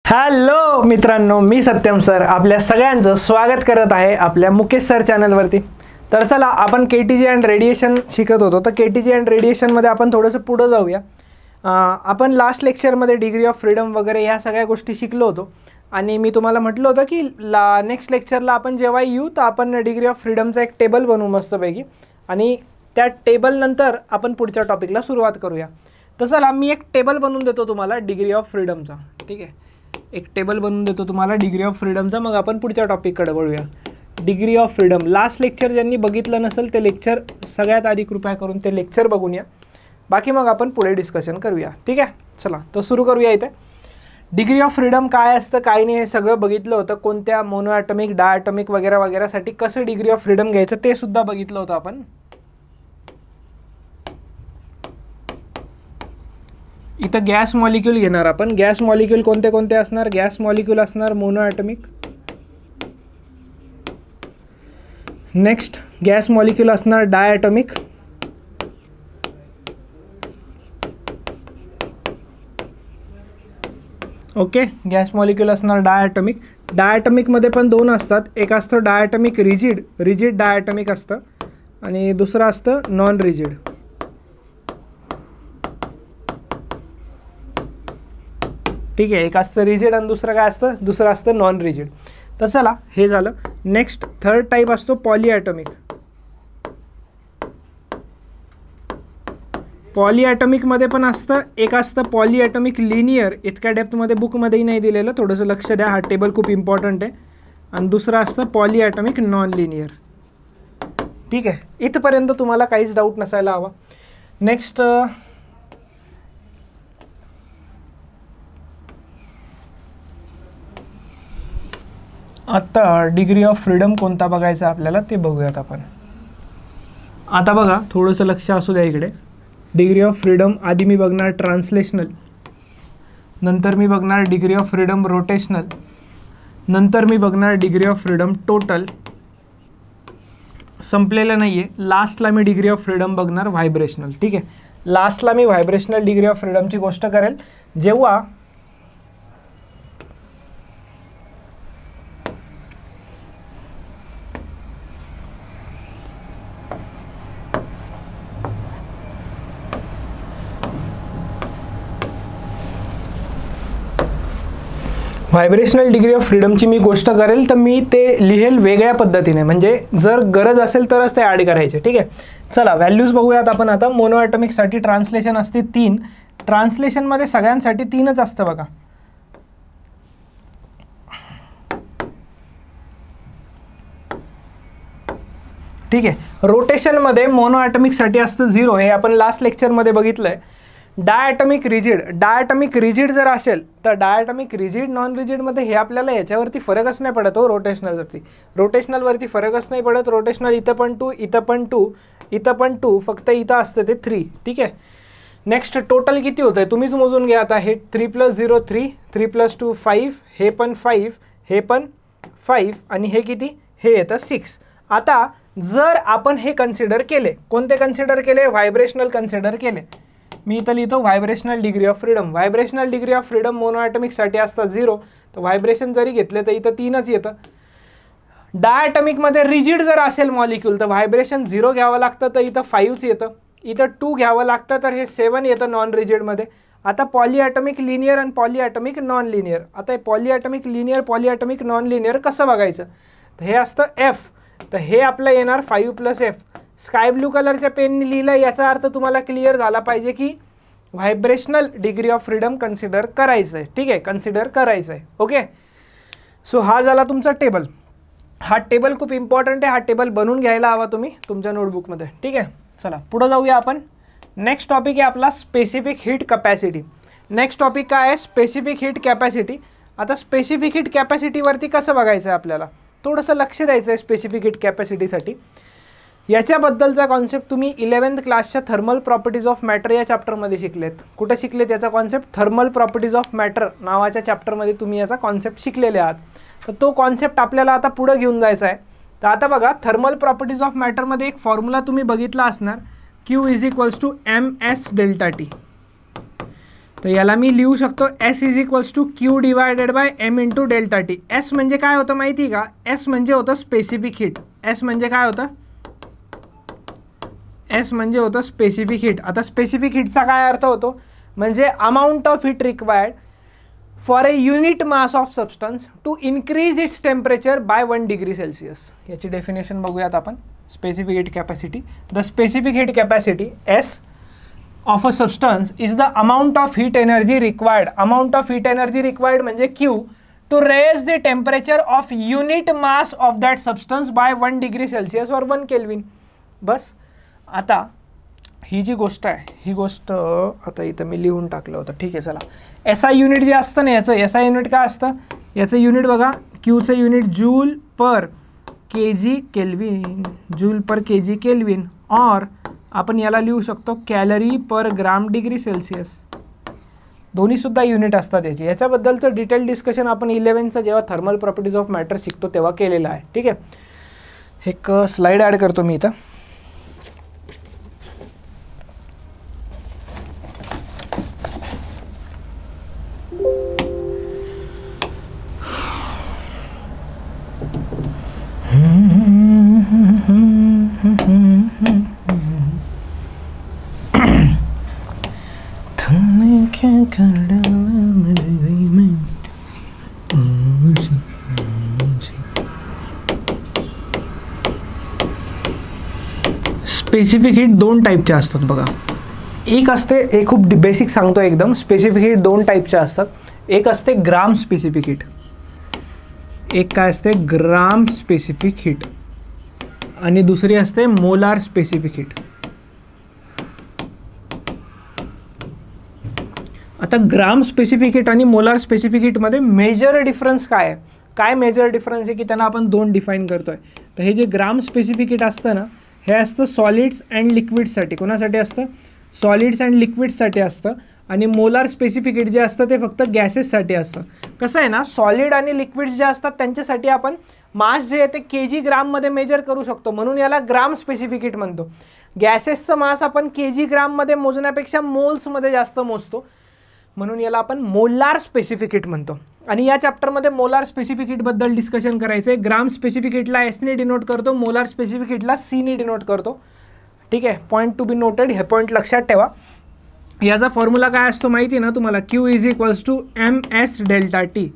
Hello मित्रांनो, मी Satyam sir आपल्या सगळ्यांचं स्वागत करत आहे आपल्या मुकेश सर चॅनलवरती। तर चला आपण केटीजी अँड रेडिएशन शिकत होतो, तर केटीजी अँड रेडिएशनमध्ये आपण थोडंसं पुढे जाऊया। आपण लास्ट लेक्चरमध्ये डिग्री ऑफ फ्रीडम वगैरे ह्या सगळ्या गोष्टी शिकलो होतो आणि मी तुम्हाला म्हटलं होतं की नेक्स्ट लेक्चरला आपण जेव्हा येऊ तर आपण डिग्री ऑफ फ्रीडमचा एक टेबल बनवू मस्तपैकी आणि त्या टेबलनंतर आपण पुढच्या टॉपिकला सुरुवात करूया। तर चला मी एक टेबल बनवून देतो तुम्हाला डिग्री ऑफ फ्रीडमचा, ठीक आहे। एक टेबल बनवून देतो तुम्हाला डिग्री ऑफ फ्रीडमचा, मग आपण पुढच्या टॉपिककडे वळूया। Degree of freedom last lecture ज्यांनी बघितलं नसेल ते लेक्चर सगळ्यात आधी कृपया करून ते लेक्चर बघून या, बाकी मग आपण पुढे डिस्कशन करूया, ठीक आहे। चला तर सुरू करूया। इथे डिग्री ऑफ फ्रीडम काय असतं काय नाही हे सगळं बघितलं होतं, कोणत्या मोनो ॲटॉमिक डायटॉमिक वगैरे वगैरेसाठी कसं डिग्री ऑफ फ्रीडम घ्यायचं ते सुद्धा बघितलं होतं आपण। इथं गॅस मॉलिक्यूल घेणार आपण। गॅस मॉलिक्यूल कोणते कोणते असणार? गॅस मॉलिक्यूल असणार mono atomic, next gas molecule असणार डायटॉमिक, ओके। गॅस मॉलिक्यूल असणार डायटॉमिक। डायटॉमिकमध्ये पण दोन असतात, एक असतं डायटॉमिक रिजिड, रिजिड डायटॉमिक असतं आणि दुसरं असतं नॉन रिजिड, ठीक आहे। एक असतं रिजिड आणि दुसरं काय असतं? दुसरं असतं नॉन रिजिड। तर चला हे झालं। नेक्स्ट थर्ड टाईप असतो पॉलीॲटॉमिक। पॉलीॲटॉमिकमध्ये पण असतं, एक असतं पॉलीॲटॉमिक लिनियर, इतक्या डेप्थमध्ये बुकमध्येही नाही दिलेलं, थोडंसं लक्ष द्या, हा टेबल खूप इम्पॉर्टंट आहे। आणि दुसरं असतं पॉलीॲटॉमिक नॉन लिनियर, ठीक आहे। इथपर्यंत तुम्हाला काहीच डाऊट नसायला हवा। नेक्स्ट आता डिग्री ऑफ फ्रीडम कोणता बघायचा आपल्याला ते बघूयात आपण। आता बघा थोडंसं लक्ष असू द्या इकडे। डिग्री ऑफ फ्रीडम आधी मी बघणार ट्रान्सलेशनल, नंतर मी बघणार डिग्री ऑफ फ्रीडम रोटेशनल, नंतर मी बघणार डिग्री ऑफ फ्रीडम टोटल, संपलेलं नाही आहे, लास्टला मी डिग्री ऑफ फ्रीडम बघणार व्हायब्रेशनल, ठीक आहे। लास्टला मी व्हायब्रेशनल डिग्री ऑफ फ्रीडमची गोष्ट करेल जेव्हा व्हायब्रेशनल डिग्री ऑफ फ्रीडमची मी गोष्ट करेल तर मी ते लिहेल वेगळ्या पद्धतीने, म्हणजे जर गरज असेल तरच ते ॲड करायचे, ठीक आहे। चला व्हॅल्यूज बघूयात आपण आता। मोनो ॲटॉमिकसाठी ट्रान्सलेशन असते 3, ट्रान्सलेशनमध्ये सगळ्यांसाठी 3च असतं बघा, ठीक आहे। रोटेशनमध्ये मोनो ॲटॉमिकसाठी असतं 0, हे आपण लास्ट लेक्चरमध्ये बघितलं आहे। डायटॉमिक रिजिड, डायटॉमिक रिजिड जर असेल तर डायटॉमिक रिजिड नॉन रिजिडमध्ये हे आपल्याला याच्यावरती फरकच नाही पडत हो, रोटेशनलवरती, रोटेशनलवरती फरकच नाही पडत। रोटेशनल इथं पण 2, इथं पण 2, इथं पण 2, फक्त इथं असतं ते 3, ठीक आहे। नेक्स्ट टोटल किती होतं आहे तुम्हीच मोजून घ्या आता। हे 3 + 0 3, 3 + 2 5, हे पण 5, हे पण 5 आणि हे किती? हे येतं 6। आता जर आपण हे कन्सिडर केले, कोणते कन्सिडर केले? व्हायब्रेशनल कन्सिडर केले, मी इथं लिहितो vibrational degree of freedom. Vibrational degree of freedom mono ॲटॉमिकसाठी असतात 0, तर व्हायब्रेशन जरी घेतले तर इथं 3च येतं। डायटॉमिकमध्ये रिजिड जर असेल मॉलिक्यूल तर व्हायब्रेशन 0 घ्यावं लागतं, तर इथं 5च येतं, इथं 2 घ्यावं लागतं, तर हे 7 येतं नॉन रिजिडमध्ये। आता पॉलीॲटॉमिक लिनियर आणि पॉलीॲटॉमिक नॉन लिनियर, आता हे पॉलीॲटॉमिक लिनियर पॉलीॲटॉमिक नॉन लिनियर कसं बघायचं? तर हे असतं F, तर हे आपलं येणार 5 + F। स्काय ब्लू कलरच्या पेनने लिहिलं, याचा अर्थ तुम्हाला क्लिअर झाला पाहिजे की vibrational degree of freedom consider करायचं आहे, ठीक आहे, कन्सिडर करायचं आहे, ओके। सो हा झाला तुमचा टेबल। हा टेबल खूप इम्पॉर्टंट आहे, हा टेबल बनवून घ्यायला हवा तुम्ही तुमच्या नोटबुकमध्ये, ठीक आहे। चला पुढं जाऊया आपण। नेक्स्ट टॉपिक आहे आपला specific heat capacity. Next topic काय आहे? Specific heat capacity. आता स्पेसिफिक हीट कॅपॅसिटीवरती कसं बघायचं आहे आपल्याला, थोडंसं लक्ष द्यायचं आहे स्पेसिफिक हीट कॅपॅसिटीसाठी। याच्याबद्दलचा कॉन्सेप्ट तुम्ही 11th क्लासच्या थर्मल प्रॉपर्टीज ऑफ मॅटर या चॅप्टरमध्ये शिकलेत। कुठं शिकलेत याचा concept? Thermal properties of matter नावाच्या चॅप्टरमध्ये तुम्ही याचा कॉन्सेप्ट शिकलेले आहात, तर तो कॉन्सेप्ट आपल्याला आता पुढे घेऊन जायचा आहे। तर आता बघा थर्मल प्रॉपर्टीज ऑफ मॅटरमध्ये एक फॉर्म्युला तुम्ही बघितला असणार, Q = ms delta T। तर याला मी लिहू शकतो S is equals to Q divided by M into delta T. S म्हणजे काय होतं माहिती आहे का? एस म्हणजे होतं स्पेसिफिक हीट. एस म्हणजे काय होतं? एस म्हणजे होतं स्पेसिफिक हीट. आता स्पेसिफिक हीटचा काय अर्थ होतो? म्हणजे amount of heat required for a unit mass of substance to increase its temperature by 1 degree Celsius. याची डेफिनेशन बघूयात आपण. Specific heat capacity. The specific heat capacity S of a substance is the amount of heat energy required. Amount of heat energy required म्हणजे Q to raise the temperature of unit mass of that substance by 1 degree Celsius or 1 Kelvin. बस. आता ही जी गोष्ट आहे, ही गोष्ट आता इथं मी लिहून टाकलं होतं. ठीक आहे, चला. SI युनिट जे असतं ना, याचं SI युनिट काय असतं? याचं युनिट बघा, Qचं युनिट जूल पर के जी केल्विन. जूल पर के जी केल्विन. और आपण याला लिहू शकतो कॅलरी पर ग्राम डिग्री सेल्सिअस. दोन्ही सुद्धा युनिट असतात याची. याच्याबद्दलचं डिटेल डिस्कशन आपण 11चा जेव्हा थर्मल प्रॉपर्टीज ऑफ मॅटर शिकतो तेव्हा केलेलं आहे. ठीक आहे. एक स्लाइड ॲड करतो मी इथं. स्पेसिफिक हीट दोन टाईपचे असतात बघा. एक असते, हे खूप बेसिक सांगतो एकदम. स्पेसिफिक हीट दोन टाईपच्या असतात. एक असते ग्राम स्पेसिफिक हीट, एक काय असते ग्राम स्पेसिफिक हीट, आणि दुसरी असते मोलार स्पेसिफिक हीट. आता ग्राम स्पेसिफिक हीट आणि मोलार स्पेसिफिक हीटमध्ये मेजर डिफरन्स काय आहे? काय मेजर डिफरन्स आहे की त्यांना आपण दोन डिफाईन करतोय. तर हे जे ग्राम स्पेसिफिक हीट असतं ना, हे असतं सॉलिड्स अँड लिक्विड्ससाठी. कोणासाठी असतं? सॉलिड्स अँड लिक्विड्ससाठी असतं. आणि मोलार स्पेसिफिक हीट जे असतं ते फक्त गॅसेससाठी असतं. कसं आहे ना, सॉलिड आणि लिक्विड्स जे असतात त्यांच्यासाठी आपण मास जे आहे ते के जी ग्राममध्ये मेजर करू शकतो, म्हणून याला ग्राम स्पेसिफिक हीट म्हणतो. गॅसेसचं मास आपण के जी ग्राममध्ये मोजण्यापेक्षा मोल्समध्ये जास्त मोजतो, म्हणून याला आपण मोलार स्पेसिफिक हीट म्हणतो. आणि या चॅप्टरमध्ये मोलार स्पेसिफिक हीटबद्दल डिस्कशन करायचं आहे. ग्राम स्पेसिफिक हीटला एसने डिनोट करतो, मोलार स्पेसिफिक हीटला सीने डिनोट करतो. ठीक आहे, पॉईंट टू बी नोटेड. हे पॉईंट लक्षात ठेवा. याचा फॉर्म्युला काय असतो माहिती आहे ना तुम्हाला? Q is equals to M S delta T.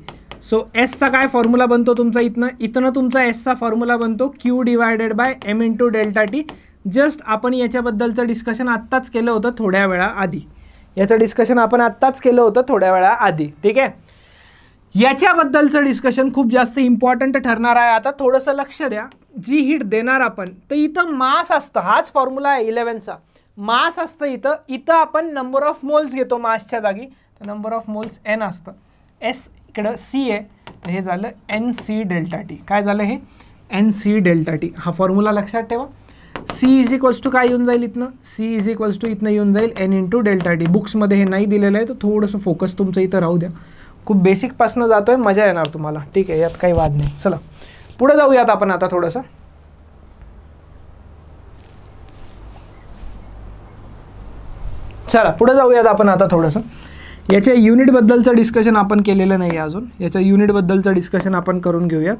So एसचा काय फॉर्म्युला बनतो तुमचा? इथनं तुमचा एसचा फॉर्म्युला बनतो Q divided by M into delta T. Just आपण याच्याबद्दलचं डिस्कशन आत्ताच केलं होतं थोड्या वेळा आधी. याचं डिस्कशन आपण आत्ताच केलं होतं थोड्या वेळा आधी. ठीक आहे, याच्याबद्दलचं डिस्कशन खूप जास्त इम्पॉर्टंट ठरणार आहे. आता थोडंसं लक्ष द्या. जी हीट देणार आपण, तर इथं मास असतं. हाच फॉर्म्युला आहे 11चा. मास असतं इथं आपण नंबर ऑफ मोल्स घेतो मासच्या जागी, तर नंबर ऑफ मोल्स एन असतं. एस इकडं सी आहे, तर हे झालं एन सी डेल्टा टी. काय झालं हे? N C delta T. हा फॉर्म्युला लक्षात ठेवा. सी इज इक्वल्स टू काय येऊन जाईल इथनं? सी इज इक्वल्स टू इथनं येऊन जाईल एन इंटू डेल्टा टी. बुक्समध्ये हे नाही दिलेलं आहे, तर थोडंसं फोकस तुमचं इथं राहू द्या. खूप बेसिकपासनं जातो आहे, मजा येणार तुम्हाला. ठीक आहे, यात काही वाद नाही. चला पुढे जाऊयात आपण आता थोडंसं. चला पुढे जाऊयात आपण आता थोडंसं. याच्या युनिटबद्दलचं डिस्कशन आपण केलेलं नाही अजून. याच्या युनिटबद्दलचं डिस्कशन आपण करून घेऊयात.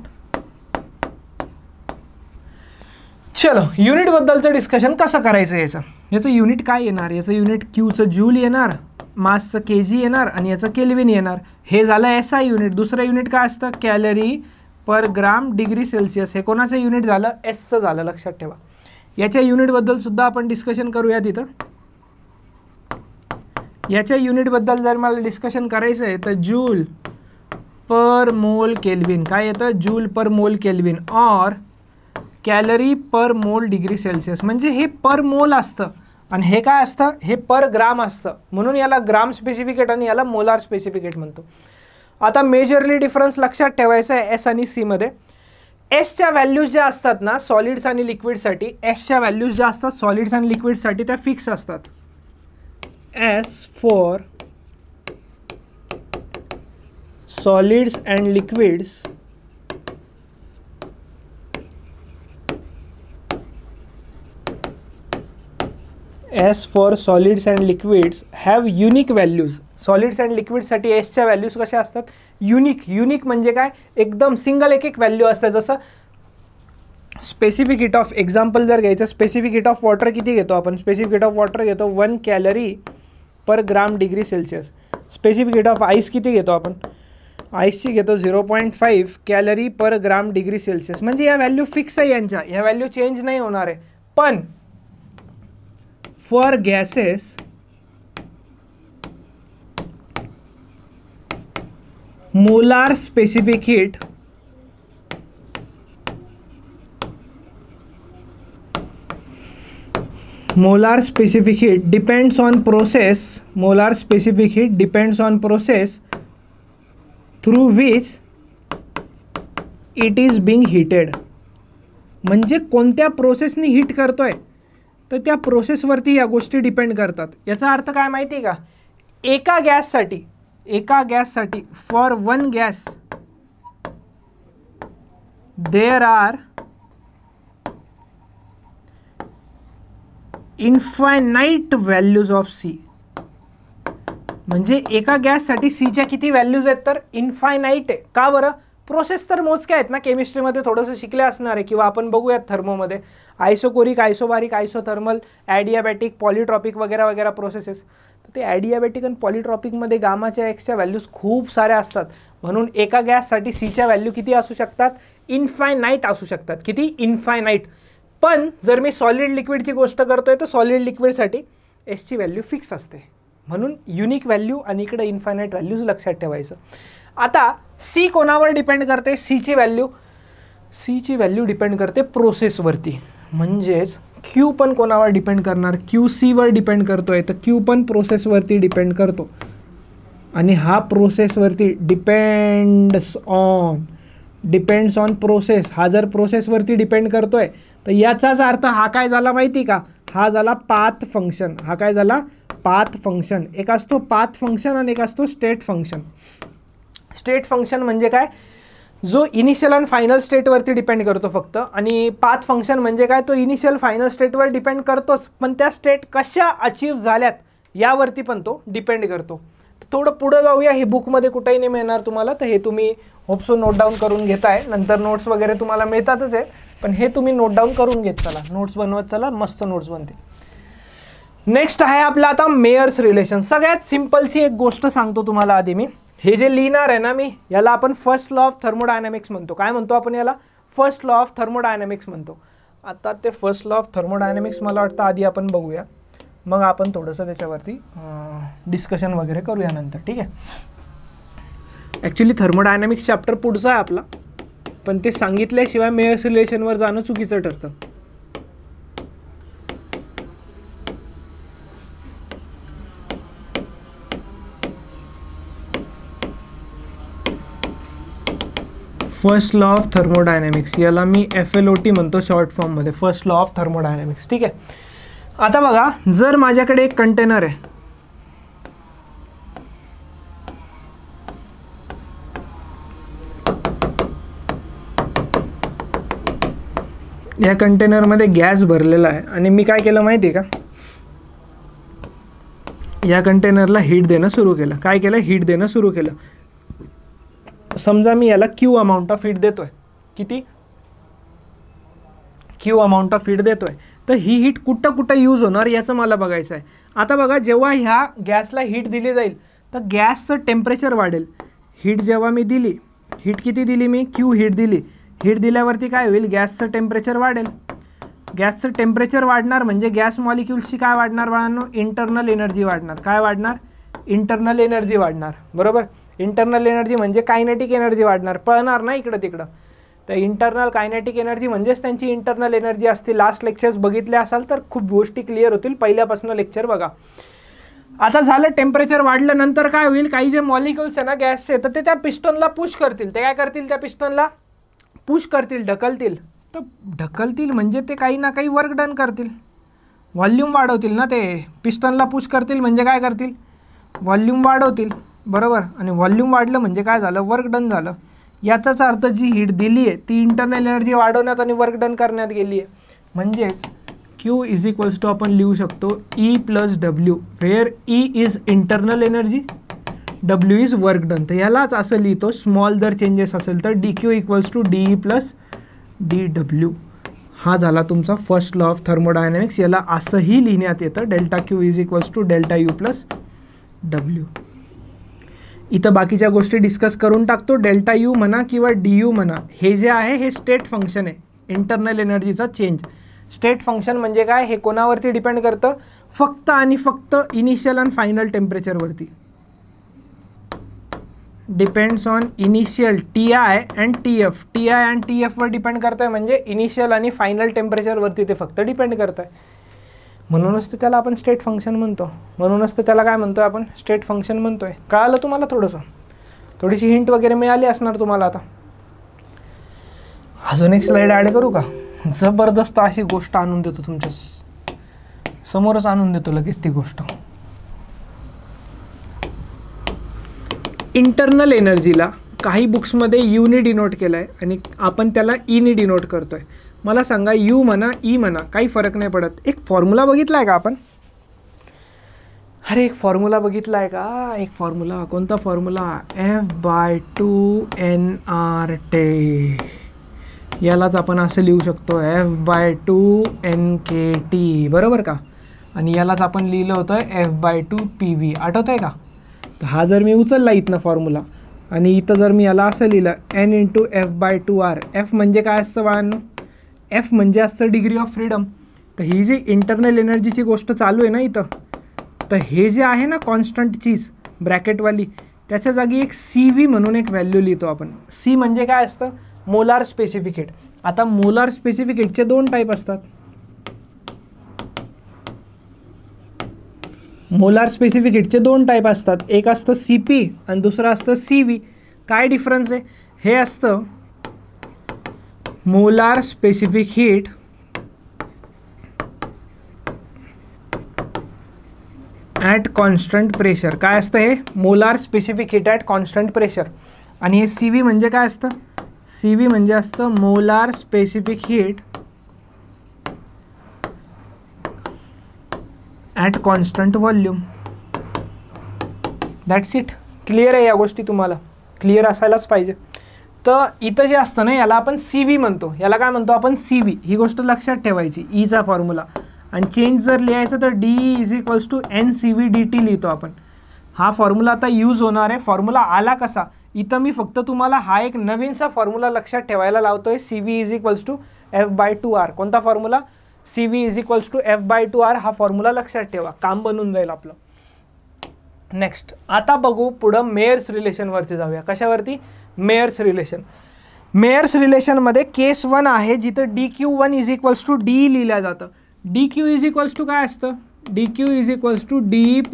चलो, युनिटबद्दलचं डिस्कशन कसं करायचं याचं युनिट काय येणार? याचं युनिट क्यूचं जूल येणार, मासचं के जी येणार, आणि याचं केल्विन येणार. हे झालं एस आय युनिट. दुसरं युनिट काय असतं? कॅलरी पर ग्राम डिग्री सेल्सिअस. हे कोणाचं युनिट झालं? एसचं झालं. लक्षात ठेवा. याच्या युनिटबद्दल सुद्धा आपण डिस्कशन करूयात इथं. याच्या युनिटबद्दल जर मला डिस्कशन करायचं आहे तर जूल पर मोल केल्विन. काय येतं? जूल पर मोल केल्विन. और कॅलरी पर मोल डिग्री सेल्सिअस. म्हणजे हे पर मोल असतं आणि हे काय असतं? हे पर ग्राम असतं, म्हणून याला ग्राम स्पेसिफिकेट आणि याला मोलार स्पेसिफिकेट म्हणतो. आता मेजरली डिफरन्स लक्षात ठेवायचा आहे एस आणि सीमध्ये. एसच्या व्हॅल्यूज ज्या असतात ना सॉलिड्स आणि लिक्विडसाठी, एसच्या व्हॅल्यूज ज्या असतात सॉलिड्स आणि लिक्विडसाठी त्या फिक्स असतात. S for solids and liquids have unique values. Solids and लिक्विडसाठी एसच्या व्हॅल्यूज कशा असतात, युनिक म्हणजे काय, एकदम सिंगल एक व्हॅल्यू असतं. जसं स्पेसिफिक हीट ऑफ एक्झाम्पल जर घ्यायचं, स्पेसिफिक हीट ऑफ वॉटर किती घेतो आपण, स्पेसिफिक हीट ऑफ वॉटर घेतो 1 calorie per gram degree Celsius. Specific heat of ice किती घेतो आपण, आईसची घेतो 0.5 कॅलरी पर ग्राम डिग्री सेल्सिअस. म्हणजे या व्हॅल्यू फिक्स आहे, या व्हॅल्यू चेंज नाही होणार आहे. पण for gases molar specific heat depends on process, molar specific heat depends on process through which it is being heated. म्हणजे कोणत्या प्रोसेसनी हीट करतोय तर त्या प्रोसेसवरती या गोष्टी डिपेंड करतात. याचा अर्थ काय माहिती आहे का, एका गॅससाठी for one gas there are infinite values of C. म्हणजे एका गॅससाठी सीच्या किती व्हॅल्यूज आहेत तर इन्फायनाईट आहे. का बरं, प्रोसेस तर मोजक्या आहेत ना, केमिस्ट्रीमध्ये थोडंसं शिकले असणार आहे किंवा आपण बघूयात थर्मोमध्ये आयसोकोरिक, आयसोबारिक, आयसोथर्मल, ॲडियाबॅटिक, पॉलिट्रॉपिक वगैरे प्रोसेसेस. तर ते ॲडियाबॅटिक आणि पॉलिट्रॉपिकमध्ये गामाच्या एक्सच्या व्हॅल्यूज खूप साऱ्या असतात. म्हणून एका गॅससाठी सीच्या व्हॅल्यू किती असू शकतात, इन्फायनाईट असू शकतात. किती, इन्फायनाईट. पण जर मी सॉलिड लिक्विडची गोष्ट करतोय तर सॉलिड लिक्विडसाठी एसची व्हॅल्यू फिक्स असते. म्हणून युनिक व्हॅल्यू आणि इकडे इन्फायनाईट व्हॅल्यूज लक्षात ठेवायचं. आता सी कोणावर डिपेंड करते, सीची व्हॅल्यू डिपेंड करते प्रोसेसवरती. म्हणजेच क्यू पण कोणावर डिपेंड करणार, क्यू सीवर डिपेंड करतोय तर क्यू पण प्रोसेसवरती डिपेंड करतो. आणि हा प्रोसेसवरती डिपेंड्स ऑन प्रोसेस. हा जर प्रोसेसवरती डिपेंड करतोय तर याचाच अर्थ हा काय झाला माहिती का, हा झाला पाथ फंक्शन. हा काय झाला, पाथ फंक्शन. एक असतो पाथ फंक्शन आणि एक असतो स्टेट फंक्शन. स्टेट फंक्शन म्हणजे काय, जो इनिशियल आणि फायनल स्टेटवरती डिपेंड करतो फक्त. आणि पाथ फंक्शन म्हणजे काय, तो इनिशियल फायनल स्टेटवर डिपेंड करतोच, पण त्या स्टेट कशा अचीव्ह झाल्यात यावरती पण तो डिपेंड करतो. थोडं पुढं जाऊया, हे बुकमध्ये कुठेही नाही मिळणार तुम्हाला, तर हे तुम्ही होपसो नोट डाऊन करून घेताय. नंतर नोट्स वगैरे तुम्हाला मिळतातच आहे, पण हे तुम्ही नोट डाऊन करून घेत चला, नोट्स बनवत चला, मस्त नोट्स बनते. नेक्स्ट आहे आपला आता मेयर्स रिलेशन. सगळ्यात सिम्पलची एक गोष्ट सांगतो तुम्हाला आधी मी. हे जे लिहिणार आहे ना मी, याला आपण फर्स्ट लॉ ऑफ थर्मोडायनॅमिक्स म्हणतो. काय म्हणतो आपण याला, फर्स्ट लॉ ऑफ थर्मोडायनॅमिक्स म्हणतो. आता ते फर्स्ट लॉ ऑफ थर्मोडायनॅमिक्स मला वाटतं आधी आपण बघूया, मग आपण थोडंसं त्याच्यावरती डिस्कशन वगैरे करूया नंतर, ठीक आहे. ॲक्च्युली थर्मोडायनॅमिक्स चॅप्टर पुढचा आहे आपला, पण ते सांगितल्याशिवाय मेयर्स रिलेशनवर जाणं चुकीचं ठरतं. फर्स्ट लॉ ऑफ थर्मोडायनॅमिक्स, याला मी FLOT म्हणतो शॉर्ट फॉर्ममध्ये, फर्स्ट लॉ ऑफ थर्मोडायनॅमिक्स, ठीक आहे. आता बघा, जर माझ्याकडे एक कंटेनर आहे, या कंटेनरमध्ये गॅस भरलेला आहे आणि मी काय केलं माहिती आहे का, या कंटेनरला हीट देणं सुरू केलं. काय केलं, हीट देणं सुरू केलं. समजा मी याला क्यू अमाऊंट ऑफ हीट देतोय. किती, क्यू अमाऊंट ऑफ हीट देतोय. तर ही हीट कुठं यूज होणार याचं मला बघायचं आहे. आता बघा, जेव्हा ह्या गॅसला हीट दिली जाईल तर गॅसचं टेम्परेचर वाढेल. हीट जेव्हा मी दिली, हीट किती दिली मी, क्यू हीट दिली. हीट दिल्यावरती काय होईल, गॅसचं टेम्परेचर वाढेल. गॅसचं टेम्परेचर वाढणार म्हणजे गॅस मॉलिक्युल्सची काय वाढणार बाळांनो, इंटरनल एनर्जी वाढणार. काय वाढणार, इंटरनल एनर्जी वाढणार, बरोबर. इंटरनल एनर्जी म्हणजे कायनेटिक एनर्जी वाढणार, पळणार ना इकडं तिकडं. तर इंटरनल कायनेटिक एनर्जी म्हणजेच त्यांची इंटरनल एनर्जी असते. लास्ट लेक्चर्स बघितले असाल तर खूप गोष्टी क्लिअर होतील, पहिल्यापासून लेक्चर बघा. आता झालं, टेम्परेचर वाढलं, नंतर काय होईल, काही जे मॉलिक्युल्स आहे ना गॅसचे, तर ते त्या पिस्टनला पुश करतील. ते काय करतील, त्या पिस्टनला पुश करतील, ढकलतील. तर ढकलतील म्हणजे ते काही ना काही वर्क डन करतील, व्हॉल्यूम वाढवतील ना. ते पिस्टनला पुश करतील म्हणजे काय करतील, व्हॉल्यूम वाढवतील, बरोबर. आणि व्हॉल्यूम वाढलं म्हणजे काय झालं, वर्क डन झालं. याचाच अर्थ जी हीट दिली आहे ती इंटरनल एनर्जी वाढवण्यात आणि वर्क डन करण्यात गेली आहे. म्हणजेच Q = आपण लिहू शकतो E + W, where E is internal energy W is work done. तर यालाच असं लिहितो, स्मॉल जर चेंजेस असेल तर D Q equals to D plus D W. हा झाला तुमचा फर्स्ट लॉ ऑफ थर्मोडायनॅमिक्स. याला असंही लिहिण्यात येतं, delta Q is equals to delta U plus W. इथं बाकीच्या गोष्टी डिस्कस करून टाकतो. डेल्टा यू म्हणा किंवा डी यू म्हणा, हे जे आहे हे स्टेट फंक्शन आहे, इंटरनल एनर्जीचा चेंज. स्टेट फंक्शन म्हणजे काय, हे कोणावरती डिपेंड करतं, फक्त आणि फक्त इनिशियल आणि फायनल टेम्परेचरवरती. Depends on initial T I and T F. T I and T एफवर डिपेंड करत आहे, म्हणजे इनिशियल आणि फायनल टेम्परेचरवरती ते फक्त डिपेंड करत आहे. म्हणूनच तर त्याला आपण स्टेट फंक्शन म्हणतो. म्हणूनच तर त्याला काय म्हणतोय आपण, स्टेट फंक्शन म्हणतोय. कळालं तुम्हाला? थोडीशी हिंट वगैरे मिळाली असणार तुम्हाला. आता अजून एक स्लाइड ॲड करू का? जबरदस्त अशी गोष्ट आणून देतो, तुमच्या समोरच आणून देतो लगेच ती गोष्ट. इंटरनल एनर्जीला काही बुक्समध्ये यूनी डिनोट केलं आहे आणि आपण त्याला ईनी डिनोट करतोय. मला सांगा, यू म्हणा ई म्हणा काही फरक नाही पडत. एक फॉर्म्युला बघितला आहे का आपण? अरे एक फॉर्म्युला बघितला आहे का? एक फॉर्म्युला. कोणता फॉर्म्युला? F/2nRT. यालाच आपण असं लिहू शकतो, F/2nKT, बरोबर का? आणि यालाच आपण लिहिलं होतं F/2PV. आठवत आहे का? तर हा जर मी उचलला इथनं फॉर्म्युला आणि इथं जर मी याला असं लिहिलं N × F/2R. F म्हणजे काय असतं बाळांनो? F म्हणजे असतं डिग्री ऑफ फ्रीडम. तर ही जी इंटरनल एनर्जीची गोष्ट चालू आहे ना इथं, तर हे जे आहे ना कॉन्स्टंट चीज ब्रॅकेटवाली, त्याच्या जागी एक CV म्हणून एक व्हॅल्यू लिहितो आपण. C म्हणजे काय असतं? Molar specific heat. आता मोलार स्पेसिफिक हीटचे दोन टाईप असतात. मोलार स्पेसिफिक हीटचे दोन टाईप असतात. एक असतं CP आणि दुसरं असतं CV. काय डिफरन्स आहे? हे असतं molar specific heat at constant pressure. काय असतं हे? Molar specific heat at constant pressure. आणि हे CV म्हणजे काय असतं? CV म्हणजे असतं molar specific heat at constant volume. That's it. Clear आहे? या गोष्टी तुम्हाला क्लिअर असायलाच पाहिजे. तर इथं जे असतं ना, याला आपण CV म्हणतो. याला काय म्हणतो आपण? CV. ही गोष्ट लक्षात ठेवायची. ईचा फॉर्म्युला. आणि चेंज जर लिहायचं तर D = NCV/dt लिहितो आपण. हा फॉर्म्युला आता यूज होणार आहे. फॉर्म्युला आला कसा? इथं मी फक्त तुम्हाला हा एक नवीनसा फॉर्म्युला लक्षात ठेवायला लावतोय. CV = F/2R. कोणता फॉर्म्युला? CV = F/2R. हा फॉर्म्युला लक्षात ठेवा, काम बनून जाईल आपलं. नेक्स्ट आता बघू पुढं मेयर्स रिलेशनवरती जाऊया. कशावरती? Mayer's relation. मेयर्स रिलेशनमध्ये केस 1 आहे जिथं DQ1 = D लिहिलं जातं. DQ = काय असतं? DQ = D +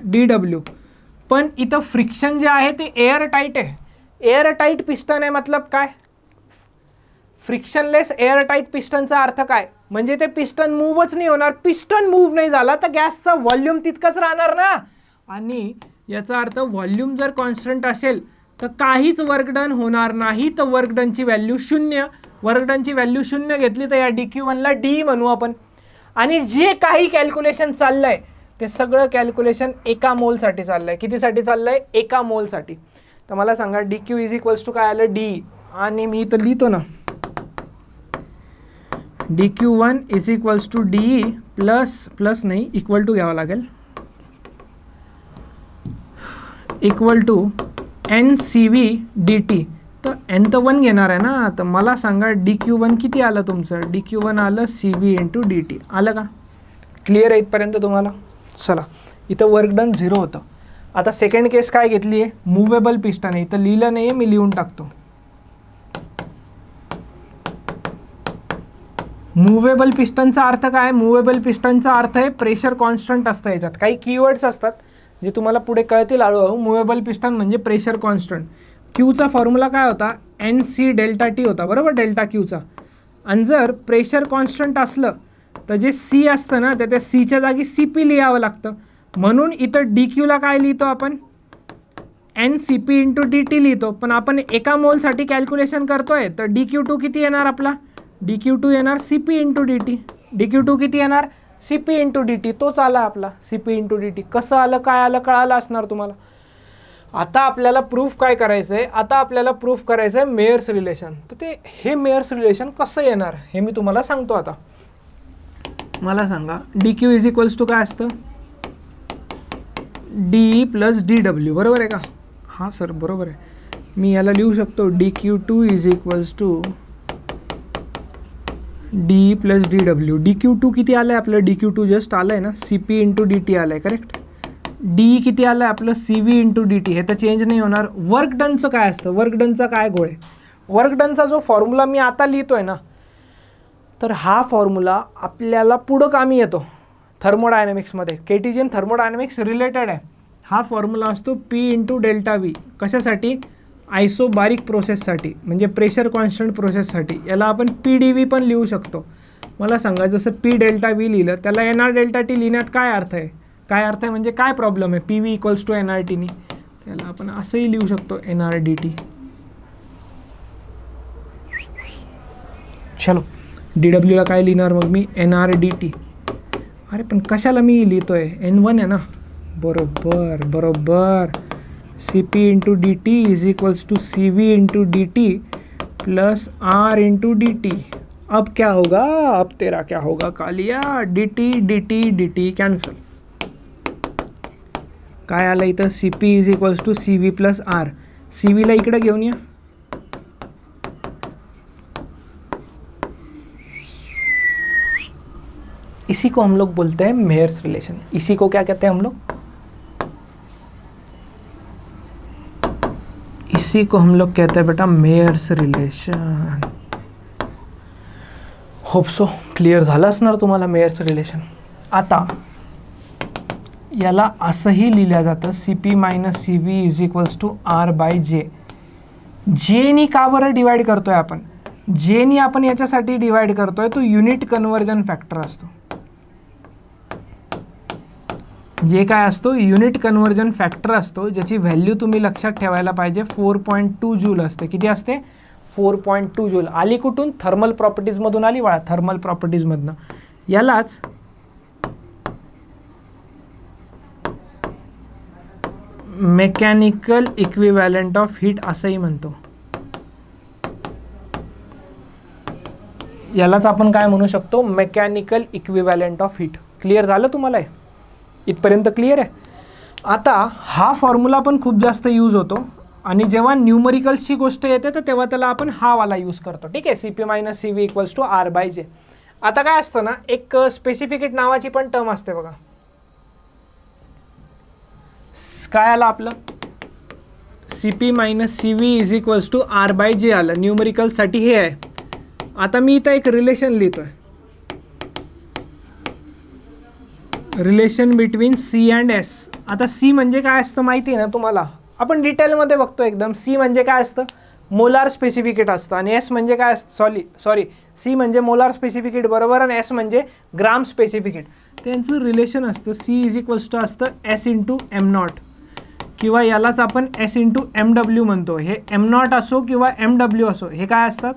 DW. पण इथं फ्रिक्शन जे आहे ते एअर टाईट आहे. एअर टाईट पिस्टन आहे. मतलब काय? फ्रिक्शनलेस एअर टाईट पिस्टनचा अर्थ काय? म्हणजे ते पिस्टन मूव्हच नाही होणार. पिस्टन मूव्ह नाही झाला तर गॅसचा व्हॉल्यूम तितकंच राहणार ना. आणि याचा अर्थ व्हॉल्यूम जर कॉन्स्टंट असेल तर काहीच वर्क डन होणार नाही. तर वर्क डनची व्हॅल्यू 0. वर्क डनची व्हॅल्यू 0 घेतली तर या DQ1ला D म्हणू आपण. आणि जे काही कॅल्क्युलेशन चाललं आहे ते सगळं कॅल्क्युलेशन एका मोलसाठी चाललं आहे. कितीसाठी चाललं आहे? एका मोलसाठी. तर मला सांगा DQ = काय आलं? D. आणि मी इथं लिहितो ना, DQ1 = D प्लस नाही, इक्वल टू घ्यावं लागेल, = NCV/dt. तर N तर 1 घेणार आहे ना. तर मला सांगा DQ1 किती आलं तुमचं? DQ1 आलं CV × dt. आलं का? क्लिअर आहे इथपर्यंत तुम्हाला? चला, इथं वर्क डन 0 होतं. आता सेकंड केस काय घेतली आहे? मूवेबल पिस्टन आहे. इथं लिहिलं नाही आहे, मी लिहून टाकतो. मूवेबल पिस्टनचा अर्थ काय? मूवेबल पिस्टनचा अर्थ आहे प्रेशर कॉन्स्टंट असतं. याच्यात काही कीवर्ड्स असतात जे तुम्हाला पुढे कळतील हळूहळू. मूवेबल पिस्टन म्हणजे प्रेशर कॉन्स्टंट. क्यूचा फॉर्म्युला काय होता? NC∆T होता, बरोबर, डेल्टा क्यूचा. आणि जर प्रेशर कॉन्स्टंट असलं तर जे C असतं ना, त्या Cच्या जागी CP लिहावं लागतं. म्हणून इथं DQला काय लिहितो आपण? NCP/dt लिहितो. पण आपण एका मोलसाठी कॅल्क्युलेशन करतोय तर DQ2 किती येणार आपला? DQ2 येणार CP/dt. DQ2 किती येणार? CP/dt. तोच आला आपला CP/dt. कसं आलं, काय आलं, कळालं असणार तुम्हाला. आता आपल्याला प्रूफ काय करायचं आहे, आता आपल्याला प्रूफ करायचं आहे मेयर्स रिलेशन. तर हे मेयर्स रिलेशन कसं येणार हे मी तुम्हाला सांगतो. आता मला सांगा D Q is equals to काय असतं, डी प्लस डी डब्ल्यू, बरोबर आहे का? हां सर बरोबर आहे. मी याला लिहू शकतो D Q two is equals to D plus D W. D Q two किती आलं आहे आपलं, डी क्यू टू जस्ट आलं आहे ना, C P into D T आलं आहे, करेक्ट. डी किती आलं आहे आपलं, C V into D T, हे तर चेंज नाही होणार. वर्क डनचं काय असतं, वर्क डनचा काय गोळ आहे, वर्क डनचा जो फॉर्म्युला मी आता लिहितो आहे ना, तर हा फॉर्म्युला आपल्याला पुढं कामी येतो थर्मोडायनॅमिक्समध्ये. केटीजीन थर्मोडायनॅमिक्स रिलेटेड आहे. हा फॉर्म्युला असतो पी इंटू डेल्टा व्ही. कशासाठी, आयसोबारिक प्रोसेससाठी, म्हणजे प्रेशर कॉन्स्टंट प्रोसेससाठी. याला आपण पी डी व्ही पण लिहू शकतो. मला सांगा जसं पी डेल्टा व्ही लिहिलं त्याला एन आर डेल्टा टी लिहिण्यात काय अर्थ आहे, काय अर्थ आहे म्हणजे काय प्रॉब्लेम आहे, P V equals to N R टीनी. त्याला आपण असंही लिहू शकतो एन आर डी टी. चलो डी डब्ल्यूला काय लिहिणार मग मी, एन आर डी टी. अरे पण कशाला मी लिहितो आहे, एन वन आहे ना, बरोबर बरोबर. C P into D T is equals to C V into D T plus R into D T. अब क्या होगा, अब तेरा क्या होगा कालिया, डी टी कॅन्सल. काय आलं इथं, C P is equals to C V plus R. C व्हीला इकडे घेऊन या, इसी को हम लोग बोलते हैं मेयर्स रिलेशन. इसी को क्या कहते हैं हम लोग, इसी को हम लोग कहते हैं बेटा Mayer's relation. Hope so clear झालं असणार तुम्हाला मेयर्स रिलेशन. आता याला असंही लिहिलं जातं C P minus C V is equals to R by J. जेनी का बरं डिवाइड करतोय आपण, जेनी आपण याच्यासाठी डिवाइड करतोय तो युनिट कन्वर्जन फॅक्टर असतो. जे काय असतो, युनिट कन्वर्जन फॅक्टर असतो, ज्याची व्हॅल्यू तुम्ही लक्षात ठेवायला पाहिजे. 4.2 जूल असते. किती असते, 4.2 जूल. आली कुठून, थर्मल प्रॉपर्टीजमधून आली बाळा, थर्मल प्रॉपर्टीजमधनं. यालाच मेकॅनिकल इक्विव्हॅलंट ऑफ हीट असंही म्हणतो. यालाच आपण काय म्हणू शकतो, mechanical equivalent of heat. Clear झालं तुम्हाला, इथपर्यंत क्लिअर आहे. आता हा फॉर्म्युला पण खूप जास्त यूज होतो आणि जेव्हा न्यूमरिकल्सची गोष्ट येते तर तेव्हा त्याला आपण हा वाला यूज करतो. ठीक आहे, C P minus C V equals to R by J. आता काय असतं ना, एक स्पेसिफिकेट नावाची पण टर्म असते बघा. काय आलं आपलं, C P minus C V is equals to R by J आलं. न्यूमरिकलसाठी हे आहे. आता मी इथं एक रिलेशन लिहितो आहे, relation between C and S. आता सी म्हणजे काय असतं माहिती आहे ना तुम्हाला, आपण डिटेलमध्ये बघतो एकदम. सी म्हणजे काय असतं, मोलार स्पेसिफिकेट असतं. आणि एस म्हणजे काय असतं, सॉरी सी म्हणजे मोलार स्पेसिफिकेट बरोबर, आणि एस म्हणजे ग्राम स्पेसिफिकेट. त्यांचं रिलेशन असतं सी इज इक्वल्स टू असतं एस इंटू एम नॉट, किंवा यालाच आपण एस इंटू एम डब्ल्यू म्हणतो. हे एम नॉट असो किंवा एम डब्ल्यू असो, हे काय असतात,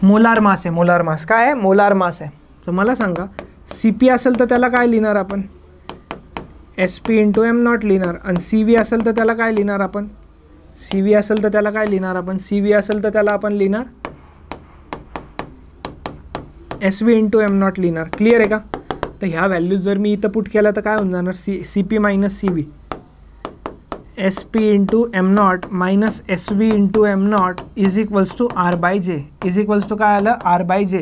मोलार मास आहे. मोलार मास काय आहे, मोलार मास आहे. तर मला सांगा सी पी असेल तर त्याला काय लिहिणार आपण, S P into M not लिहिणार. आणि सी व्ही असेल तर त्याला काय लिहिणार आपण, सी व्ही असेल तर त्याला काय लिहिणार आपण, सी व्ही असेल तर त्याला आपण लिहिणार S V into M not लिहिणार. क्लिअर आहे का. तर ह्या व्हॅल्यूज जर मी इथं पुट केल्या तर काय होऊन जाणार, C P minus C V S P into M not minus S V into M not is equals to R by J. Is equals to काय आलं, आर बाय जे.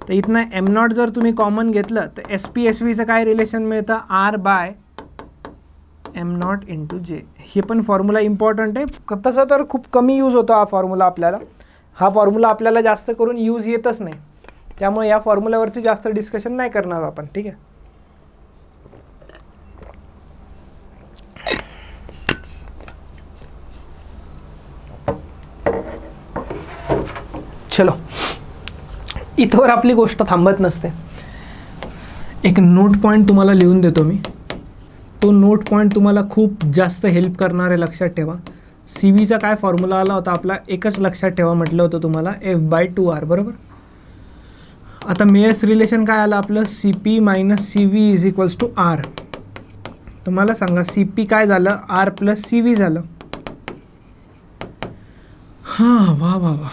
तर इथनं एम नॉट जर तुम्ही कॉमन घेतलं तर एस पी एस व्हीचं काय रिलेशन मिळतं, R by M not into J. हे पण फॉर्म्युला इम्पॉर्टंट आहे. तसं तर खूप कमी यूज होतो हा फॉर्म्युला आपल्याला. हा फॉर्म्युला आपल्याला जास्त करून यूज येतच नाही, त्यामुळे या फॉर्म्युल्यावरती जास्त डिस्कशन नाही करणार आपण. ठीक आहे, चलो इथवर आपली गोष्ट थांबत नसते. एक नोट पॉईंट तुम्हाला लिहून देतो मी. तो नोट पॉईंट तुम्हाला खूप जास्त हेल्प करणार आहे. लक्षात ठेवा, सी व्हीचा काय फॉर्म्युला आला होता आपला, एकच लक्षात ठेवा म्हटलं होतं तुम्हाला, F/2R बरोबर. आता मेयर्स रिलेशन काय आलं आपलं, C P minus C V is equals to R. तर मला सांगा सी पी काय झालं, आर प्लस सी व्ही झालं. हां वा वा वा,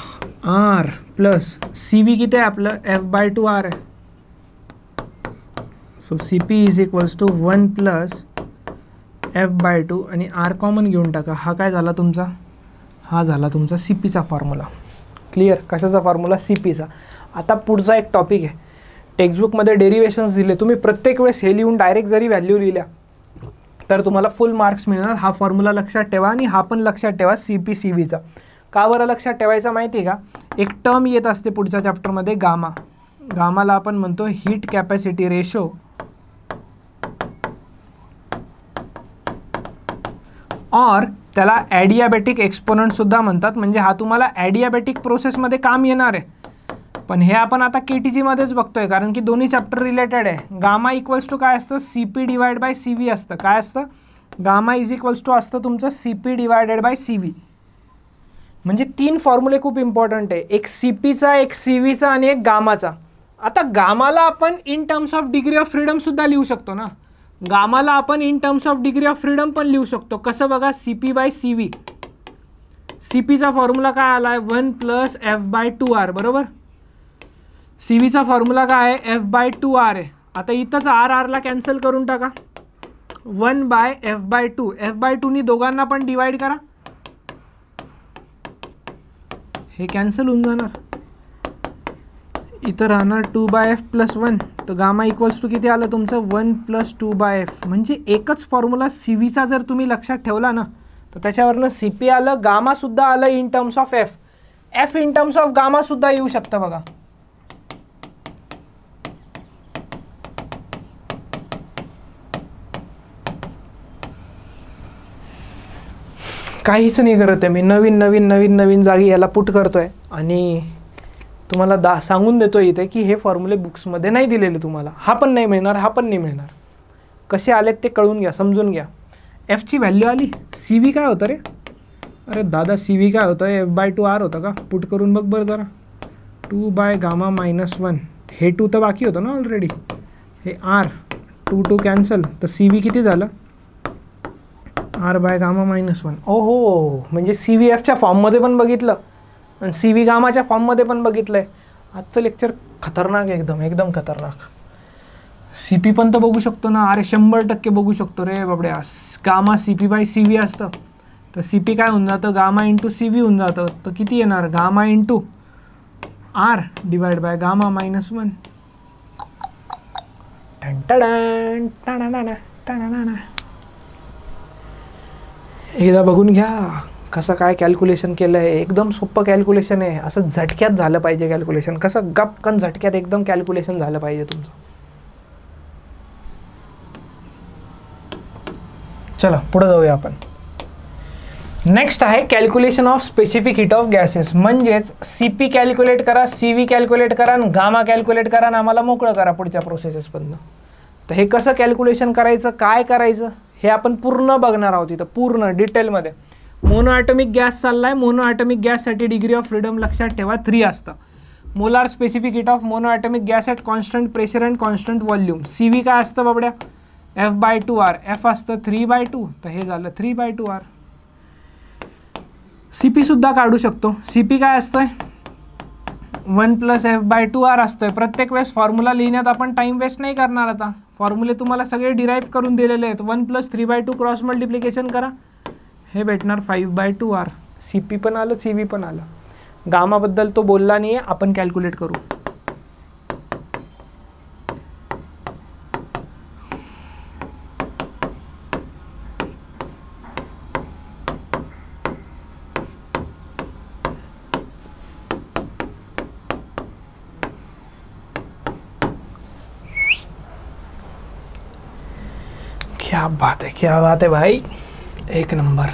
आर प्लस सी व्ही किती आहे आपलं, F/2 आर आहे. So C P is equals to 1 plus F/2 आणि आर कॉमन घेऊन टाका. हा काय झाला तुमचा, हा झाला तुमचा सी पीचा फॉर्म्युला. क्लिअर, कशाचा फॉर्म्युला, सी पीचा. आता पुढचा एक टॉपिक आहे, टेक्स्टबुकमध्ये डेरिव्हेशन्स दिले, तुम्ही प्रत्येक वेळेस हे लिहून डायरेक्ट जरी व्हॅल्यू लिहिल्या तर तुम्हाला फुल मार्क्स मिळणार. हा फॉर्म्युला लक्षात ठेवा आणि हा पण लक्षात ठेवा सी पी सी व्हीचा. का बरं लक्षात ठेवायचा माहिती आहे का, एक टर्म येत असते पुढच्या चॅप्टरमध्ये गामा. गामाला आपण म्हणतो हीट कॅपॅसिटी रेशो और त्याला ॲडियाबॅटिक एक्सपोनंटसुद्धा म्हणतात. म्हणजे हा तुम्हाला ॲडियाबॅटिक प्रोसेसमध्ये काम येणार आहे. पण हे आपण आता KTGमध्येच बघतोय कारण की दोन्ही चॅप्टर रिलेटेड आहे. गामा इक्वल्स टू काय असतं, C P divide by C V असतं. काय असतं, गामा इज इक्वल्स टू असतं तुमचं C P divided by C V. म्हणजे 3 फॉर्म्युले खूप इम्पॉर्टंट आहे, एक सी पीचा, एक सी व्हीचा आणि एक गामाचा. आता गामाला आपण in terms of degree of फ्रीडमसुद्धा लिहू शकतो ना. गामाला आपण in terms of degree of freedom पण लिहू शकतो. कसं बघा, C P by C V. C पीचा फॉर्म्युला काय आला आहे, 1 प्लस F/2 आर, बरोबर. सी व्हीचा फॉर्म्युला काय आहे, F/2 आर आहे. आता इथंच आर आरला कॅन्सल करून टाका, 1 बाय F/2. F/2नी दोघांना पण डिवाइड करा, हे कॅन्सल होऊन जाणार. इथं राहणार 2 बाय F प्लस 1. तर गामा इक्वल्स टू किती आलं तुमचं, 1 प्लस 2 बाय F. म्हणजे एकच फॉर्म्युला सी व्हीचा जर तुम्ही लक्षात ठेवला ना तर त्याच्यावरनं सी पी आलं, गामासुद्धा आलं in terms of F. F in terms of गामासुद्धा येऊ शकतं बघा. काहीच नाही करत आहे मी, नवीन नवीन नवीन नवीन जागी याला पुट करतो आहे आणि तुम्हाला सांगून देतो इथे की हे फॉर्म्युले बुक्समध्ये नाही दिलेले तुम्हाला. हा पण नाही मिळणार, हा पण नाही मिळणार. कसे आलेत ते कळून घ्या, समजून घ्या. एफची व्हॅल्यू आली, सी व्ही काय होतं रे, अरे दादा सी व्ही काय होतं, F/2 आर होतं का, पुट करून बघ बरं जरा. 2 बाय गामा मायनस 1, हे 2 तर बाकी होतं ना ऑलरेडी, हे आर 2 कॅन्सल, तर सी व्ही किती झालं, आर बाय गामा मायनस 1. ओहो, म्हणजे सी व्ही एफच्या फॉर्ममध्ये पण बघितलं आणि सी व्ही गामाच्या फॉर्ममध्ये पण बघितलं आहे. आजचं लेक्चर खतरनाक आहे, एकदम एकदम खतरनाक. सी पी पण तर बघू शकतो ना, अरे 100% बघू शकतो रे बाबड्या. Gamma C P by C V असतं तर सी पी काय होऊन जातं, गामा इंटू सी व्ही होऊन जातं. तर किती येणार, gamma into R divide by gamma minus 1. एकदा बघून घ्या कसं काय कॅल्क्युलेशन केलं आहे. एकदम सोपं कॅल्क्युलेशन आहे, असं झटक्यात झालं पाहिजे कॅल्क्युलेशन. कसं गपकन झटक्यात एकदम कॅल्क्युलेशन झालं पाहिजे तुमचं. चला पुढे जाऊया आपण. नेक्स्ट आहे calculation of specific heat of gases. म्हणजेच सी पी कॅल्क्युलेट करा, सी व्ही कॅल्क्युलेट करा आणि गामा कॅल्क्युलेट करा आणि आम्हाला मोकळं करा पुढच्या प्रोसेसेसमधनं. तर हे कसं कॅल्क्युलेशन करायचं, काय करायचं हे आपण पूर्ण बघणार आहोत इथं, पूर्ण डिटेलमध्ये. मोनो ॲटॉमिक गॅस चालला आहे, मोनो ॲटॉमिक गॅससाठी डिग्री ऑफ फ्रीडम लक्षात ठेवा 3 असतं. Molar specific heat of mono atomic gas at constant pressure and constant volume. C V काय असतं बाबड्या, F/2 आर. एफ असतं 3/2, तर हे झालं 3/2 आर. सी पी सुद्धा काढू शकतो. सी पी काय असतंय, 1 प्लस F/2 आर असतोय. प्रत्येक वेळेस फॉर्म्युला लिहिण्यात आपण टाईम वेस्ट नाही करणार. आता फॉर्म्युले तुम्हाला सगळे डिराईव्ह करून दिलेले आहेत. 1 प्लस 3/2 क्रॉस मल्टिप्लिकेशन करा, हे भेटणार 5/2 आर. सी पी पण आलं, सी व्ही पण आलं. गामाबद्दल तो बोलला नाही आहे, आपण कॅल्क्युलेट करू. क्या बात है भाई, एक नंबर.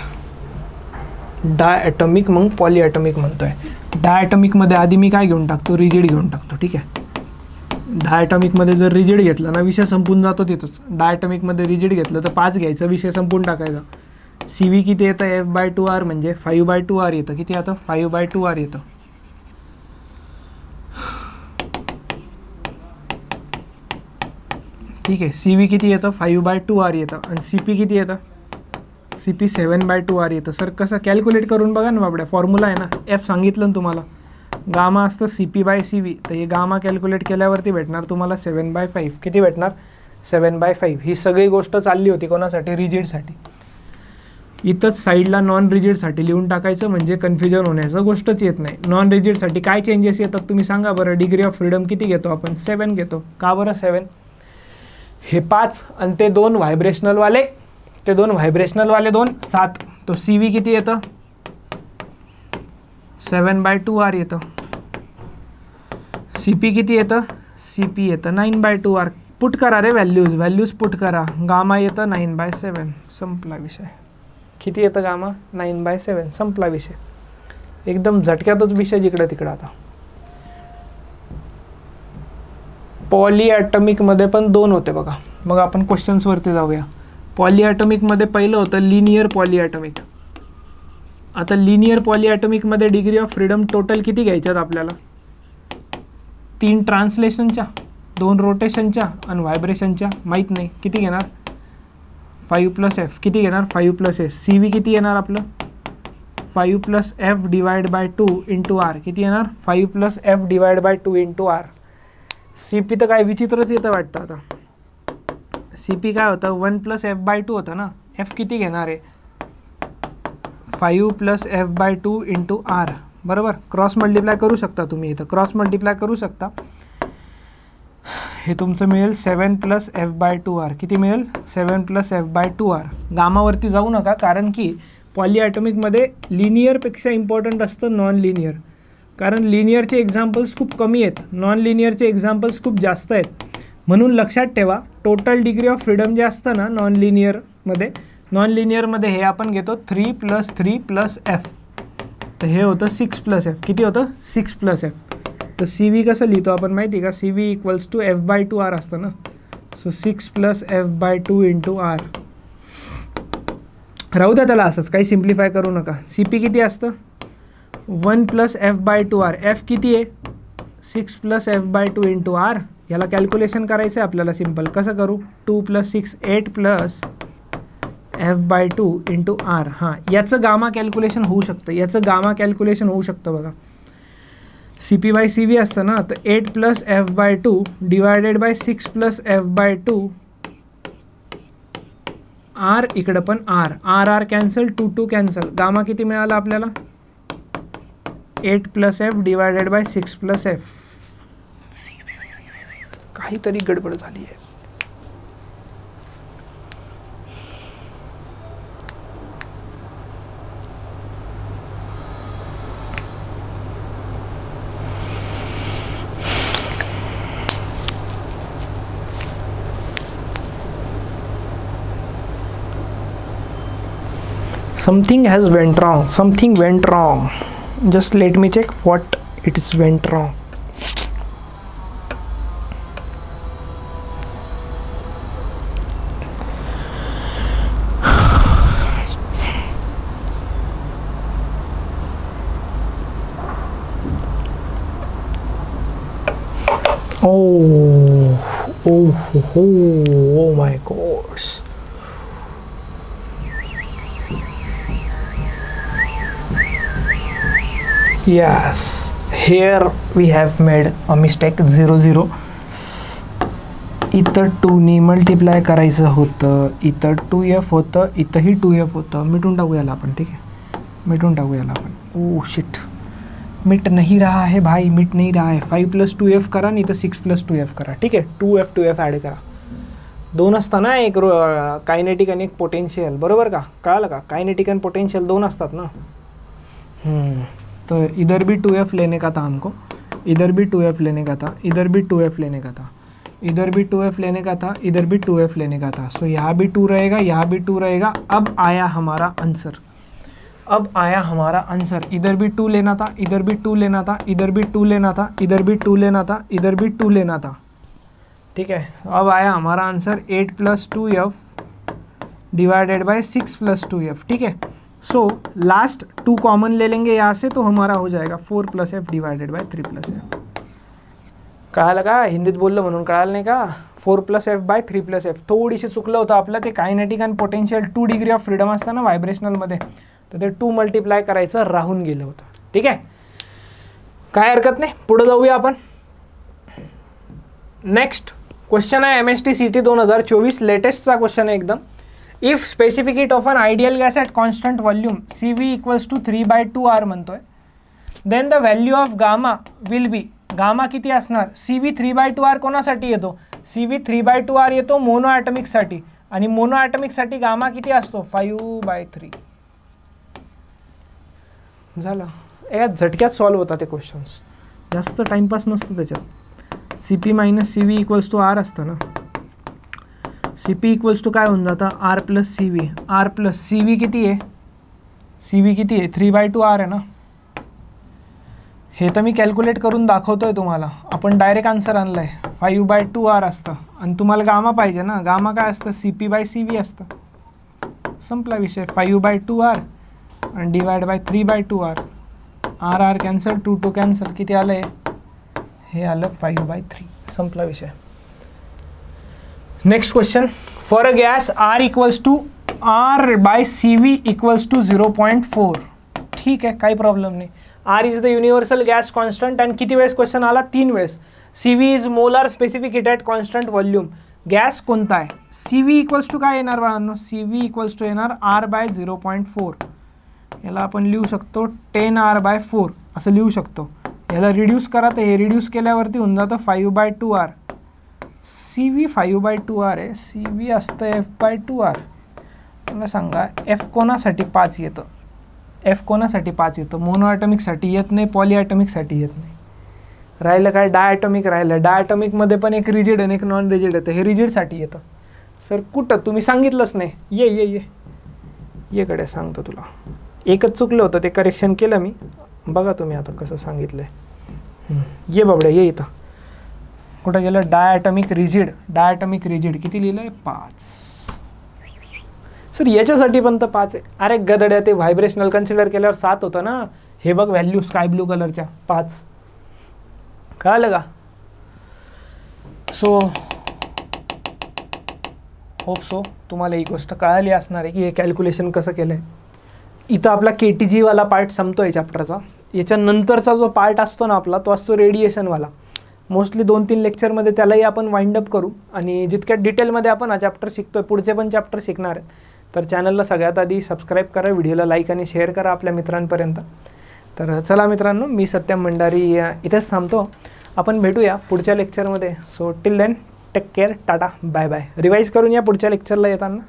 डायॲटॉमिक मग पॉलीॲटॉमिक म्हणतोय. डायॲटॉमिकमध्ये आधी मी काय घेऊन टाकतो, रिजिड घेऊन टाकतो. ठीक आहे, डायॲटॉमिकमध्ये जर रिजिड घेतलं ना विषय संपून जातो तिथंच. डायॲटॉमिकमध्ये रिजिड घेतलं तर 5 घ्यायचं, विषय संपून टाकायचा. सी व्ही किती येतं, F/2 आर म्हणजे 5/2 आर येतं. किती येतं, 5/2 आर येतं. ठीक आहे. सी व्ही किती येतं 5/2R येतं आणि सी पी किती येतं सी पी 7/2R येतं. सर कसं कॅल्क्युलेट करून बघा ना बाबड्या, फॉर्म्युला आहे ना, एफ सांगितलं ना तुम्हाला, गामा असतं CP/CV, तर हे गामा कॅल्क्युलेट केल्यावरती भेटणार तुम्हाला 7/5. किती भेटणार 7/5. ही सगळी गोष्ट चालली होती कोणासाठी, रिजिडसाठी. इथंच साईडला नॉन रिजिडसाठी लिहून टाकायचं म्हणजे कन्फ्युजन होण्याचं गोष्टच येत नाही. नॉन रिजिडसाठी काय चेंजेस येतात तुम्ही सांगा बरं. डिग्री ऑफ फ्रीडम किती घेतो आपण 7 घेतो. का बरं 7? हे 5 आणि ते 2 व्हायब्रेशनलवाले, ते 2 व्हायब्रेशनलवाले 2 7. तो सी व्ही किती येतं 7/2R येतं. सी पी किती येतं सी पी येतं 9/2R. पुट करा रे व्हॅल्यूज पुट करा. गामा येतं 9/7. संपला विषय. किती येतं गामा 9/7. संपला विषय. एकदम झटक्यातच विषय जिकडं तिकडं. आता पॉलीॲटॉमिकमध्ये पण 2 होते बघा. मग आपण क्वेश्चन्सवरती जाऊया. पॉलीॲटॉमिकमध्ये पहिलं होतं लिनियर पॉलीॲटॉमिक. आता लिनियर पॉलीॲटॉमिकमध्ये डिग्री ऑफ फ्रीडम टोटल किती घ्यायच्यात आपल्याला 3 ट्रान्सलेशनच्या, 2 रोटेशनच्या आणि व्हायब्रेशनच्या. माहीत नाही किती घेणार 5+F. किती घेणार 5+S. सी व्ही किती येणार आपलं 5+F/2 × R. किती येणार 5+F/2 × R. सी पी तर काय विचित्रच येतं वाटतं. आता सी पी काय होतं 1+F/2 होतं ना. एफ किती घेणार आहे 5+F/2 × R. बरोबर. क्रॉस मल्टिप्लाय करू शकता तुम्ही. इथं क्रॉस मल्टिप्लाय करू शकता. हे तुमचं मिळेल 7+F/2R. किती मिळेल 7+F/2R. गामावरती जाऊ नका, कारण की पॉलीॲटॉमिकमध्ये लिनियरपेक्षा इम्पॉर्टंट असतं नॉन लिनियर. कारण लिनियरचे एक्झाम्पल्स खूप कमी आहेत, नॉन लिनियरचे एक्झाम्पल्स खूप जास्त आहेत. म्हणून लक्षात ठेवा टोटल डिग्री ऑफ फ्रीडम जे असतं ना नॉन लिनियरमध्ये हे आपण घेतो 3+3+F. तर हे होतं 6+F. किती होतं 6+F. तर सी व्ही कसं लिहितो आपण माहिती का, सी व्ही = F/2R असतं ना. So 6+F/2 × R. राहू द्या त्याला असंच, काही सिम्प्लिफाय करू नका. सी पी किती असतं 1+F/2R. एफ किती आहे 6+F/2 × R. याला कॅल्क्युलेशन करायचं आहे आपल्याला. सिम्पल कसं करू 2 + 6 8+F/2 × R. हां, याचं गामा कॅल्क्युलेशन होऊ शकतं. बघा CP/CV असतं ना, तर 8+F/2 / 6+F/2 R. इकडं पण R कॅन्सल, 2 कॅन्सल. गामा किती मिळाला आपल्याला 8+F / 6+F. काहीतरी गडबड झाली आहे. Something went wrong. Just let me check what it is went wrong. Oh my gosh. Yes, here we have made a mistake. 0 इथं 2 नी मल्टिप्लाय करायचं होतं, इथं 2F होतं, इथंही 2F होतं. मिटून टाकू याला आपण. ठीक आहे, मिटून टाकू याला आपण. ओ शिट, मिट नहीं रहा है भाई, मिट नहीं रहा है. 5+2F करा, नाही तर 6+2F करा. ठीक आहे, 2F ॲड करा. 2 असताना, एक कायनेटिक आणि एक पोटेन्शियल. बरोबर का, कळालं का. कायनेटिक आणि पोटेन्शियल 2 असतात ना. तो इधर भी 2F लेने का था हमको, इधर भी 2F लेने का था, इधर भी 2F लेने का था, इधर भी 2F लेने का था, इधर भी 2F लेने का था. सो यहाँ भी 2 रहेगा, यहाँ भी 2 रहेगा. अब आया हमारा आंसर. इधर भी 2 लेना था, इधर भी 2 लेना था, इधर भी 2 लेना था, इधर भी 2 लेना था, इधर भी 2 लेना था. ठीक है, अब आया हमारा आंसर 8+2F / 6+2F. ठीक है. सो लास्ट 2 कॉमन ले लेंगे यहाँ से, तो हमारा हो जाएगा 4+F / 3+F. कळालं का? हिंदीत बोललं म्हणून कळालं नाही का? 4 + f/3 + f. थोडीशी चुकलं होतं आपलं. ते कायनेटिक आणि पोटेन्शियल 2 डिग्री ऑफ फ्रीडम असतं ना व्हायब्रेशनलमध्ये, तर ते 2 मल्टिप्लाय करायचं राहून गेलं होतं. ठीक आहे, काय हरकत नाही, पुढे जाऊया आपण. नेक्स्ट क्वेश्चन आहे MST CT 2024, लेटेस्टचा क्वेश्चन आहे एकदम. If specific heat of an ideal gas at constant volume CV = 3/2R म्हणतोय, then the value of gamma will be. Gamma किती असणार? CV 3/2R कोणासाठी येतो? CV 3/2R येतो मोनो ॲटॉमिकसाठी, आणि मोनो ॲटॉमिकसाठी गामा किती असतो? 5/3. झालं, एका झटक्यात सॉल्व्ह होता ते क्वेश्चन्स, जास्त टाइमपास नसतो त्याच्यात. CP - CV = R असतं ना. CP = काय होऊन जातं? R + CV. R + CV किती आहे? CV किती आहे? 3/2R आहे ना. हे तर मी कॅल्क्युलेट करून दाखवतोय तुम्हाला. आपण डायरेक्ट आन्सर आणलाय, 5/2R असतं. आणि तुम्हाला गामा पाहिजे ना, गामा काय असतं? CP/CV असतं. संपला विषय. 5/2R आणि /3/2R. R कॅन्सल, 2 कॅन्सल, किती आलं आहे? हे आलं 5/3. संपला विषय. Next question. For a gas R = R/CV = 0.4. ठीक आहे, काही प्रॉब्लेम नाही. R is the universal gas constant. आणि किती वेळेस क्वेश्चन आला? 3 वेळेस. CV is molar specific heat at constant volume. Gas कोणता आहे? CV = काय येणार बाळांनो? CV = येणार R/0.4. याला आपण लिहू शकतो 10R/4 असं लिहू शकतो. याला रिड्यूस करा, तर हे रिड्यूस केल्यावरती होऊन जातं 5/2R. CV 5/2R आहे, CV असतं f/2R. मला सांगा F कोणासाठी 5 येतं? F कोणासाठी 5 येतं? मोनो ॲटॉमिकसाठी येत नाही, पॉली ॲटॉमिकसाठी येत नाही. राहिलं काय? डायॲटॉमिक राहिलं. डायॲटॉमिकमध्ये पण एक रिजिड आणि एक नॉन रिजिड येतं. हे रिजिडसाठी येतं. सर कुठं? तुम्ही सांगितलंच नाही. ये कडे सांगतो तुला. एकच चुकलं होतं, ते करेक्शन केलं मी. बघा तुम्ही आता कसं सांगितलं आहे. ये बाबड्या, ये इथं. कुठं गेलं? Diatomic rigid. डायॲटॉमिक रिजिड किती लिहिलं आहे? 5. सर याच्यासाठी पण तर 5 आहे. अरे गदड्या, ते व्हायब्रेशनल कन्सिडर केल्यावर 7 होतं ना. हे बघ व्हॅल्यू स्काय ब्लू कलरच्या 5. कळालं का? सो होप सो तुम्हाला ही गोष्ट कळाली असणार आहे की हे कॅल्क्युलेशन कसं केलं आहे. इथं आपला KTGवाला पार्ट संपतो आहे चॅप्टरचा. याच्यानंतरचा जो पार्ट असतो ना आपला, तो असतो रेडिएशनवाला. मोस्टली 2-3 लेक्चरमध्ये त्यालाही आपण वाइंडअप करू. आणि जितक्या डिटेलमध्ये आपण हा चॅप्टर शिकतोय, पुढचे पण चॅप्टर शिकणार आहेत. तर चॅनलला सगळ्यात आधी सबस्क्राईब करा, व्हिडिओला लाईक आणि शेअर करा आपल्या मित्रांपर्यंत. तर चला मित्रांनो, मी सत्यम भंडारी इथेच थांबतो. आपण भेटूया पुढच्या लेक्चरमध्ये. So till then take care, tata, bye bye. Revise करून या पुढच्या लेक्चरला येताना.